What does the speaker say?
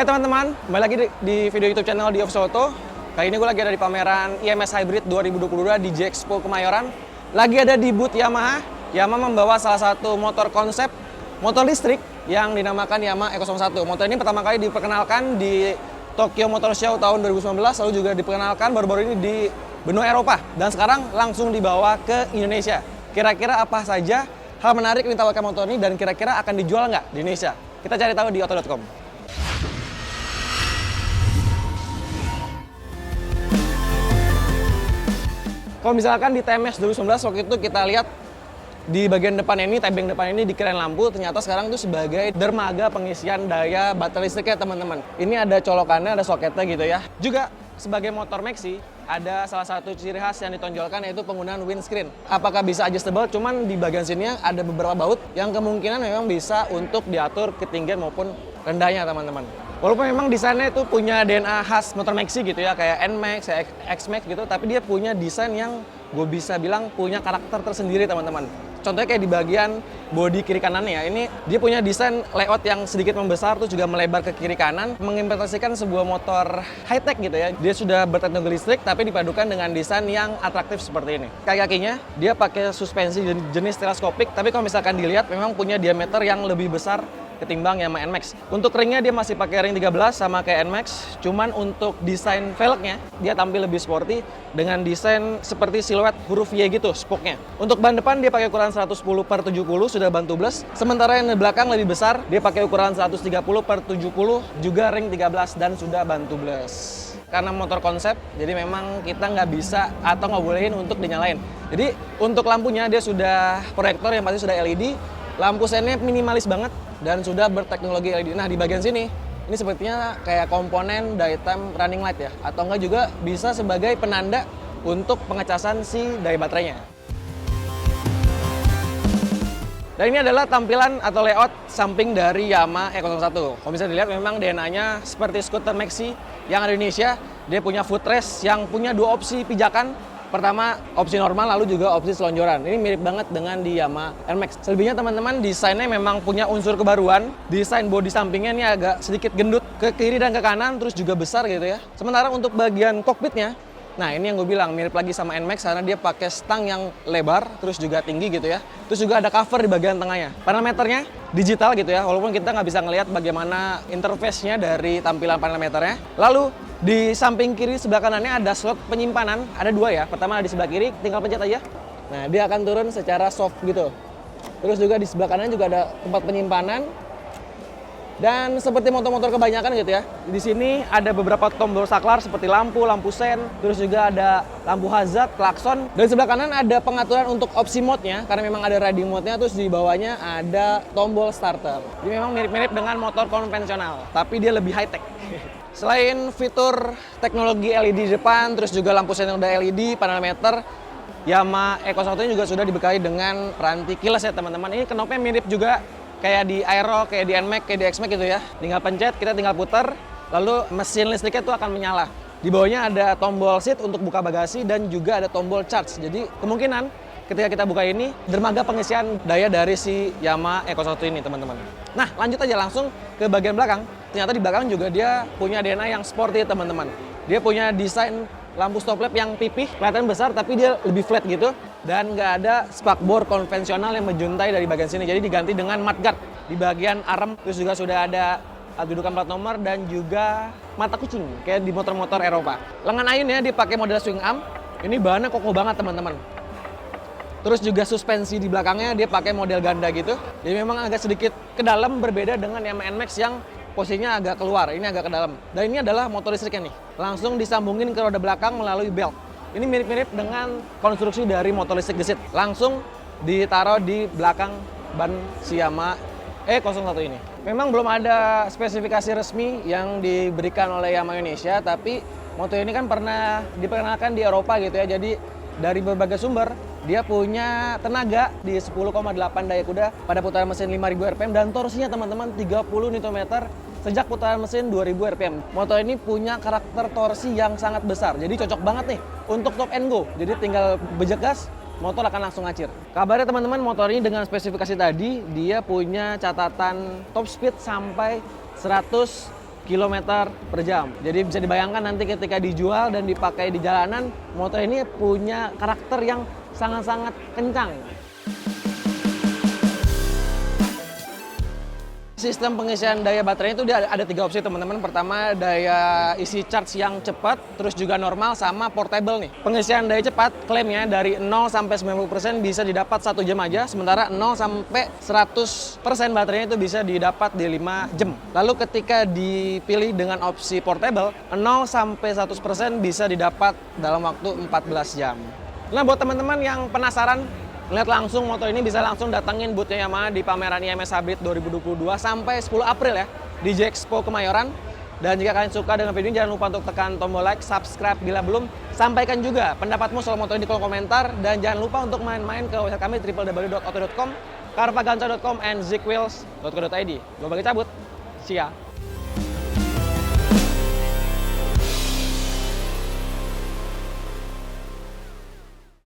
Hai teman-teman, kembali lagi di video YouTube channel di Official Auto. Kali ini gue lagi ada di pameran IMS Hybrid 2022 di J-Expo Kemayoran. Lagi ada di booth Yamaha. Yamaha membawa salah satu motor konsep motor listrik yang dinamakan Yamaha E01. Motor ini pertama kali diperkenalkan di Tokyo Motor Show tahun 2019, lalu juga diperkenalkan baru-baru ini di benua Eropa. Dan sekarang langsung dibawa ke Indonesia. Kira-kira apa saja hal menarik yang ditawarkan motor ini dan kira-kira akan dijual nggak di Indonesia? Kita cari tahu di auto.com. Kalau misalkan di TMS 2019 waktu itu kita lihat di bagian depan ini, tebing depan ini dikirain lampu, ternyata sekarang itu sebagai dermaga pengisian daya baterai listriknya teman-teman. Ini ada colokannya, ada soketnya gitu ya. Juga sebagai motor maxi, ada salah satu ciri khas yang ditonjolkan yaitu penggunaan windscreen. Apakah bisa adjustable? Cuman di bagian sini ada beberapa baut yang kemungkinan memang bisa untuk diatur ketinggian maupun rendahnya teman-teman. Walaupun memang desainnya itu punya DNA khas motor maxi gitu ya, kayak NMAX, X-Max gitu, tapi dia punya desain yang gue bisa bilang punya karakter tersendiri teman-teman. Contohnya kayak di bagian bodi kiri kanannya ya, ini dia punya desain layout yang sedikit membesar, tuh juga melebar ke kiri kanan, mengimplementasikan sebuah motor high-tech gitu ya. Dia sudah berteknologi listrik, tapi dipadukan dengan desain yang atraktif seperti ini. Kaki-kakinya, dia pakai suspensi jenis teleskopik, tapi kalau misalkan dilihat memang punya diameter yang lebih besar ketimbang Yamaha NMAX. Untuk ringnya dia masih pakai ring 13 sama kayak NMAX, cuman untuk desain velgnya dia tampil lebih sporty dengan desain seperti siluet huruf Y gitu spoke-nya. Untuk ban depan dia pakai ukuran 110/70 sudah ban tubeless, sementara yang di belakang lebih besar dia pakai ukuran 130/70 juga ring 13 dan sudah ban tubeless. Karena motor konsep, jadi memang kita nggak bisa atau nggak bolehin untuk dinyalain. Jadi untuk lampunya dia sudah proyektor yang pasti sudah LED, lampu sennya minimalis banget dan sudah berteknologi LED. Nah di bagian sini, ini sepertinya kayak komponen daytime running light ya, atau enggak juga bisa sebagai penanda untuk pengecasan si daya baterainya. Dan ini adalah tampilan atau layout samping dari Yamaha E01. Kalau bisa dilihat memang DNA-nya seperti skuter maxi yang ada di Indonesia. Dia punya footrest yang punya dua opsi pijakan. Pertama, opsi normal, lalu juga opsi selonjoran. Ini mirip banget dengan di Yamaha NMAX. Selebihnya teman-teman, desainnya memang punya unsur kebaruan. Desain bodi sampingnya ini agak sedikit gendut ke kiri dan ke kanan, terus juga besar gitu ya. Sementara untuk bagian kokpitnya, nah ini yang gue bilang mirip lagi sama NMAX karena dia pakai stang yang lebar, terus juga tinggi gitu ya. Terus juga ada cover di bagian tengahnya. Parameternya digital gitu ya, walaupun kita nggak bisa ngelihat bagaimana interface-nya dari tampilan parameternya. Lalu di samping kiri sebelah kanannya ada slot penyimpanan, ada dua ya. Pertama di sebelah kiri, tinggal pencet aja. Nah dia akan turun secara soft gitu. Terus juga di sebelah kanan juga ada tempat penyimpanan. Dan seperti motor-motor kebanyakan gitu ya, di sini ada beberapa tombol saklar seperti lampu, lampu sen, terus juga ada lampu hazard, klakson. Dan sebelah kanan ada pengaturan untuk opsi mode-nya, karena memang ada riding mode-nya, terus di bawahnya ada tombol starter. Jadi memang mirip-mirip dengan motor konvensional, tapi dia lebih high-tech. Selain fitur teknologi LED di depan, terus juga lampu sen yang udah LED, panel meter, Yamaha E01 juga sudah dibekali dengan rantai keyless ya teman-teman. Ini knopnya mirip juga kayak di Aero, kayak di NMAX, kayak di X-Max gitu ya. Tinggal pencet, kita tinggal putar, lalu mesin listriknya itu akan menyala. Di bawahnya ada tombol seat untuk buka bagasi dan juga ada tombol charge. Jadi kemungkinan ketika kita buka ini, dermaga pengisian daya dari si Yamaha E01 ini teman-teman. Nah lanjut aja langsung ke bagian belakang. Ternyata di belakang juga dia punya DNA yang sporty teman-teman. Dia punya desain lampu stop lamp yang pipih, kelihatan besar tapi dia lebih flat gitu. Dan nggak ada spakbor konvensional yang menjuntai dari bagian sini. Jadi diganti dengan mudguard di bagian arm. Terus juga sudah ada dudukan plat nomor dan juga mata kucing kayak di motor-motor Eropa. Lengan ayunnya dipakai model swing arm. Ini bahannya kokoh banget teman-teman. Terus juga suspensi di belakangnya dia pakai model ganda gitu. Jadi memang agak sedikit ke dalam, berbeda dengan Yamaha NMAX yang posisinya agak keluar, ini agak ke dalam. Dan ini adalah motor listriknya nih. Langsung disambungin ke roda belakang melalui belt. Ini mirip-mirip dengan konstruksi dari motor listrik gesit. Langsung ditaruh di belakang ban si Yamaha E01 ini. Memang belum ada spesifikasi resmi yang diberikan oleh Yamaha Indonesia, tapi motor ini kan pernah diperkenalkan di Eropa gitu ya. Jadi dari berbagai sumber, dia punya tenaga di 10,8 daya kuda pada putaran mesin 5000 rpm dan torsinya teman-teman 30 Nm sejak putaran mesin 2000 rpm. Motor ini punya karakter torsi yang sangat besar, jadi cocok banget nih untuk top and go. Jadi tinggal bejek gas, motor akan langsung ngacir. Kabarnya teman-teman, motor ini dengan spesifikasi tadi, dia punya catatan top speed sampai 100 km per jam. Jadi bisa dibayangkan nanti ketika dijual dan dipakai di jalanan, motor ini punya karakter yang sangat-sangat kencang. Sistem pengisian daya baterainya itu ada 3 opsi teman-teman. Pertama, daya isi charge yang cepat, terus juga normal sama portable nih. Pengisian daya cepat klaimnya dari 0 sampai 90% bisa didapat 1 jam aja, sementara 0 sampai 100% baterainya itu bisa didapat di 5 jam. Lalu ketika dipilih dengan opsi portable, 0 sampai 100% bisa didapat dalam waktu 14 jam. Nah, buat teman-teman yang penasaran lihat langsung motor ini, bisa langsung datengin boothnya Yamaha di pameran IMS Hybrid 2022 sampai 10 April ya di Jexpo Kemayoran. Dan jika kalian suka dengan video ini, jangan lupa untuk tekan tombol like, subscribe bila belum. Sampaikan juga pendapatmu soal motor ini di kolom komentar, dan jangan lupa untuk main-main ke website kami www.auto.com, carvaganza.com, and zigwheels.co.id. Gue bagi cabut. See ya.